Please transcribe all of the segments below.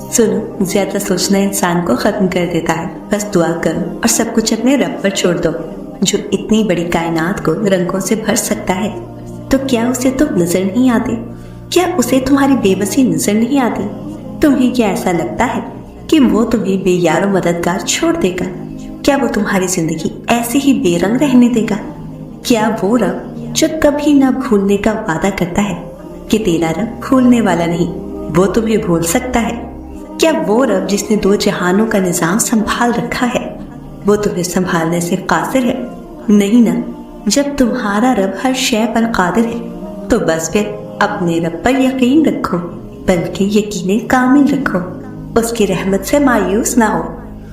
सुनो, ज्यादा सोचना इंसान को खत्म कर देता है। बस दुआ करो और सब कुछ अपने रब पर छोड़ दो, जो इतनी बड़ी कायनात को रंगों से भर सकता है। तो क्या उसे तुम नजर नहीं आते? क्या उसे तुम्हारी बेबसी नजर नहीं आती? तुम्हें क्या ऐसा लगता है कि वो तुम्हें बेयारो मददगार छोड़ देगा? क्या वो तुम्हारी जिंदगी ऐसे ही बेरंग रहने देगा? क्या वो रब जो कभी ना भूलने का वादा करता है कि तेरा रब भूलने वाला नहीं, वो तुम्हें भूल सकता है? क्या वो रब जिसने दो जहानों का निजाम संभाल रखा है, वो तुम्हें संभालने से कासिर है? नहीं ना। जब तुम्हारा रब हर शय पर कादिर है तो बस फिर अपने रब पर यकीन रखो, बल्कि यकीन कामिल रखो। उसकी रहमत से मायूस ना हो,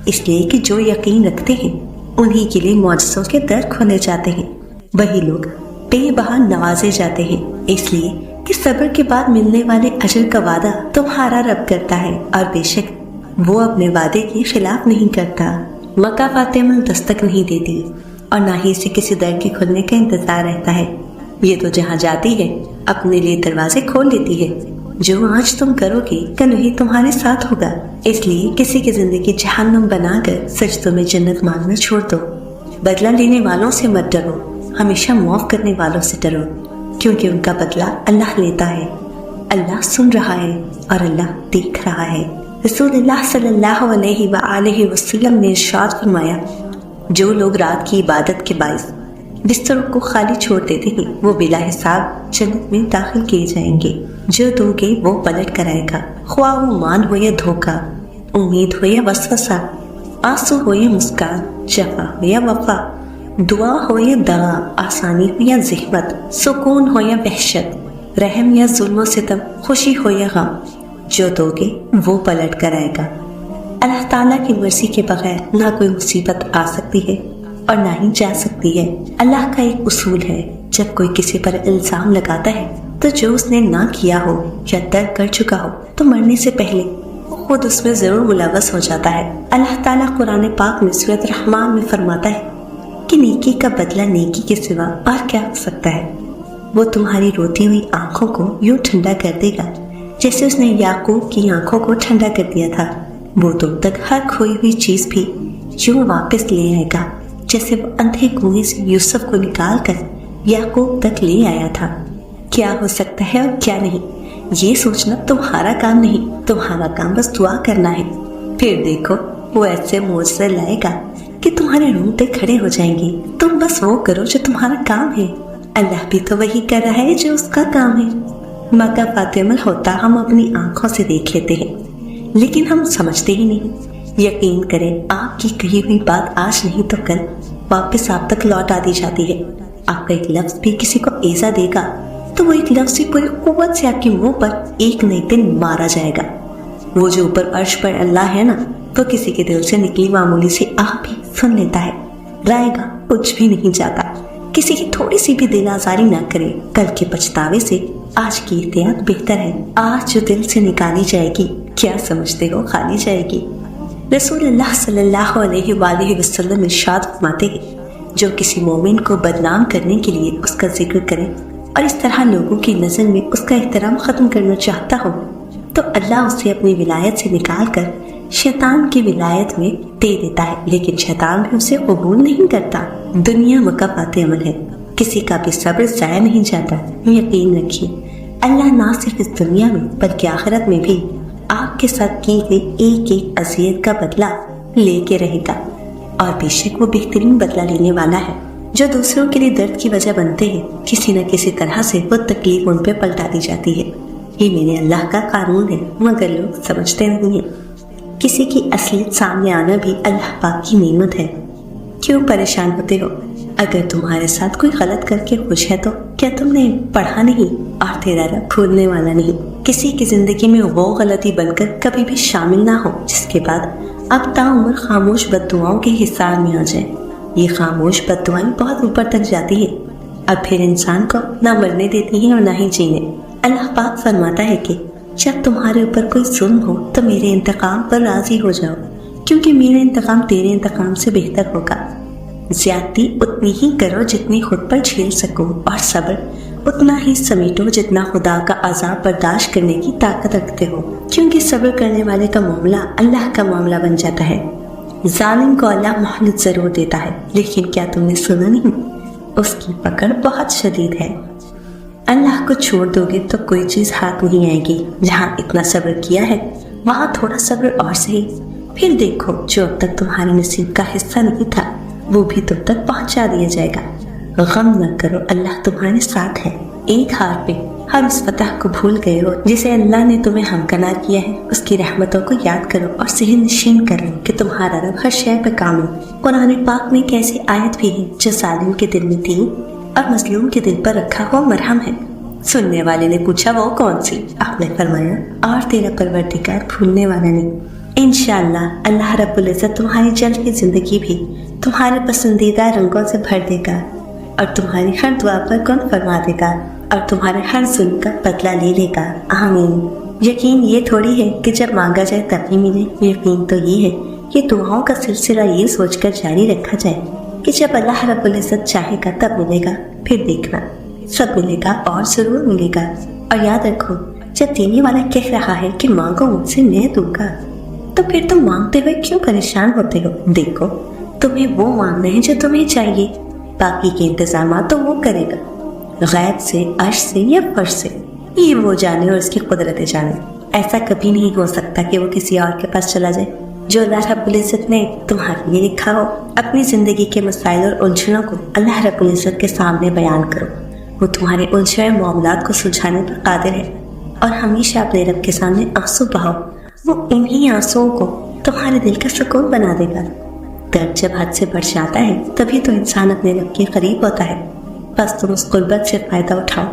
इसलिए कि जो यकीन रखते हैं उन्हीं के लिए मौजज़ों के दर खोले जाते हैं। वही लोग बेबहा नवाजे जाते हैं, इसलिए कि सब्र के बाद मिलने वाले अजर का वादा तुम्हारा रब करता है, और बेशक वो अपने वादे के खिलाफ नहीं करता। मक्का फातिमा दस्तक नहीं देती और ना ही इसे किसी दर के खुलने का इंतजार रहता है। ये तो जहाँ जाती है अपने लिए दरवाजे खोल लेती है। जो आज तुम करोगे कल वही तुम्हारे साथ होगा, इसलिए किसी की जिंदगी जहन्नुम बनाकर सजदों में जन्नत मांगना छोड़ दो। बदला लेने वालों से मत डरो, हमेशा माफ करने वालों से डरो, क्योंकि उनका बदला अल्लाह लेता है। अल्लाह सुन रहा है और अल्लाह देख रहा है। रसूलुल्लाह सल्लल्लाहु अलैहि वसल्लम ने इरशाद फरमाया, जो लोग रात की इबादत के बाइस बिस्तरों को खाली छोड़ देते हैं वो बिला हिसाब जन्नत में दाखिल किए जाएंगे। जो दोगे वो पलट कर आएगा, ख्वाह वो मान हो या धोखा, उम्मीद हो या वसवसा, आंसू हो या मुस्कान, जफा हो या वफा, दुआ हो या दगा, आसानी हो या ज़हमत, सुकून हो या वहशत, रहम या जुल्म व सितम, खुशी हो या गम, जो दोगे वो पलट कर आएगा। अल्लाह ताला की मर्जी के बगैर ना कोई मुसीबत आ सकती है और ना ही जा सकती है। अल्लाह का एक उसूल है, जब कोई किसी पर इल्जाम लगाता है तो जो उसने ना किया हो या तर्क कर चुका हो तो मरने से पहले वो खुद उसमें जरूर मुलव्वस हो जाता है। अल्लाह ताला कुरान पाक में सूरत रहमान में फरमाता है कि नेकी का बदला नेकी के सिवा और क्या हो सकता है। वो तुम्हारी रोती हुई आंखों को यूं ठंडा कर देगा जैसे उसने याकूब की आंखों को ठंडा कर दिया था। वो तुम तक हर खोई हुई चीज भी यूं वापस ले आएगा जैसे वो अंधे कुएं से यूसुफ को निकाल कर याकूब तक ले आया था। क्या हो सकता है और क्या नहीं, ये सोचना तुम्हारा काम नहीं, तुम्हारा काम बस दुआ करना है। फिर देखो वो ऐसे मोज़े लाएगा कि तुम्हारे रोंगटे खड़े हो जाएंगे। तुम बस वो करो जो तुम्हारा काम है। अल्लाह भी तो वही कर रहा है जो उसका काम है। मक्का फातिमा होता हम अपनी आंखों से देख लेते हैं, लेकिन हम समझते ही नहीं। यकीन करें, आपकी कही हुई बात आज नहीं तो कल वापस आप तक लौट आती जाती है। आपका एक लफ्ज भी किसी को ऐसा देगा तो वो एक लफ्ज भी पूरी कुव्वत से आपके मुंह पर एक न एक दिन मारा जाएगा। वो जो ऊपर अर्श पर अल्लाह है ना, तो किसी के दिल से निकली मामूली सी आह भी सुन लेता है। रायगा कुछ भी नहीं जाता। किसी की थोड़ी सी भी दिल आजारी ना करे। कल के पछतावे से आज की एहतियात बेहतर है। आज जो दिल से निकाली जाएगी, क्या समझते हो खाली जाएगी। रसूलुल्लाह सल्लल्लाहु अलैहि वसल्लम इरशाद फरमाते हैं, जो किसी मोमिन को बदनाम करने के लिए उसका जिक्र करे और इस तरह लोगों की नज़र में उसका एहतराम ख़त्म करना चाहता हो तो अल्लाह उसे अपनी विलायत से निकाल कर शैतान की विलायत में दे देता है, लेकिन शैतान भी उसे कबूल नहीं करता। दुनिया मकाफाते अमल है, किसी का भी सब्र ज़ाया नहीं जाता। यकीन रखिए, अल्लाह ना सिर्फ इस दुनिया में बल्कि आखिरत में भी आपके साथ की गई एक एक अज़ियत का बदला लेके रहेगा, और बेशक वो बेहतरीन बदला लेने वाला है। जो दूसरों के लिए दर्द की वजह बनते हैं, किसी न किसी तरह से वो तकलीफ उन पे पलटा दी जाती है। ये मेरे अल्लाह का कानून है, मगर लोग समझते नहीं हैं। किसी की असलियत सामने आना भी अल्लाह पाक की नेमत है। क्यों परेशान होते हो? अगर तुम्हारे साथ कोई गलत करके खुश है तो क्या तुमने पढ़ा नहीं और तेरा रब भूलने वाला नहीं। किसी की जिंदगी में वो गलती बनकर कभी भी शामिल ना हो जिसके बाद अब ताउम्र खामोश बद्दुआओं के हिसार में आ जाए। ये खामोश बद्दुआएं बहुत ऊपर तक जाती है, अब फिर इंसान को ना मरने देती है और ना ही जीने। अल्लाह पाक फरमाता है कि जब तुम्हारे ऊपर कोई जुल्म हो तो मेरे इंतकाम पर राजी हो जाओ, क्योंकि मेरा इंतकाम तेरे इंतकाम से बेहतर होगा। ज्यादती उतनी ही करो जितनी खुद पर झेल सको, और सब्र उतना ही समेटो जितना खुदा का अजाब बर्दाश्त करने की ताकत रखते हो, क्योंकि सब्र करने वाले का मामला अल्लाह का मामला बन जाता है। जालिम को अल्लाह मोहलत जरूर देता है, लेकिन क्या तुमने सुना नहीं, उसकी पकड़ बहुत शदीद है। अल्लाह को छोड़ दोगे तो कोई चीज हाथ नहीं आएगी। जहाँ इतना सब्र किया है वहाँ थोड़ा सब्र और सही। फिर देखो, जो अब तक तुम्हारे नसीब का हिस्सा नहीं था वो भी तुम तक पहुँचा दिया जाएगा। गम न करो, अल्लाह तुम्हारे साथ है। एक हार पे हर उस फतह को भूल गए हो जिसे अल्लाह ने तुम्हें हमकनार किया है। उसकी रहमतों को याद करो और सहन नशीन करो कि तुम्हारा रब हर शय पे कामिल। कुरान पाक में एक ऐसी आयत भी है जो सालिम के दिल में थी और मजलूम के दिल पर रखा हुआ मरहम है। सुनने वाले ने पूछा, वो कौन सी? आपने फरमाया, और तेरा परवरदिगार भूलने वाला नहीं। इंशाअल्लाह अल्लाह रब्बुल इज्जत तुम्हारी जल्द की जिंदगी भी तुम्हारे पसंदीदा रंगों से भर देगा और तुम्हारी हर दुआ पर कौन फरमा देगा और तुम्हारे हर जुल्म का बदला ले लेगा। आमीन। यकीन ये थोड़ी है कि जब मांगा जाए तभी मिले, यकीन तो ये है कि दुआओं का सिलसिला ये सोचकर जारी रखा जाए कि जब अल्लाह रब्बुल इज्जत चाहेगा तब मिलेगा। फिर देखना, सब मिलेगा और जरूर मिलेगा। और याद रखो, जब देने वाला कह रहा है कि मांगो मुझसे मैं दूंगा, तो फिर तुम मांगते हुए क्यों परेशान होते हो? देखो, तुम्हें वो मांगना है जो तुम्हें चाहिए, बाकी के इंतजाम तो वो करेगा, गैब से, अर्श से या फर्श से, ये वो जाने और उसकी कुदरत जाने। ऐसा कभी नहीं हो सकता कि वो किसी और के पास चला जाए। जो अल्लाह रब्बुल इज्जत ने तुम्हारे लिए लिखा हो, अपनी जिंदगी के मसाइल और उलझनों को अल्लाह रब्बुल इज्जत के सामने बयान करो। वो तुम्हारे उलझे हुए मामलात को सुलझाने पर कादिर है और हमेशा अपने रब के सामने आंसू बहाओ। वो इन्हीं आंसुओं को तुम्हारे दिल का सुकून बना देगा। दर्द जब हद से बढ़ जाता है तभी तो इंसान अपने रब के करीब होता है। बस तुम उस कुर्बत से फायदा उठाओ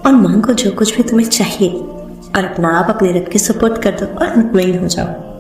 और मांगो जो कुछ भी तुम्हें चाहिए और अपना आप अपने रब के सुपुर्द कर दो और मुतमईन हो जाओ।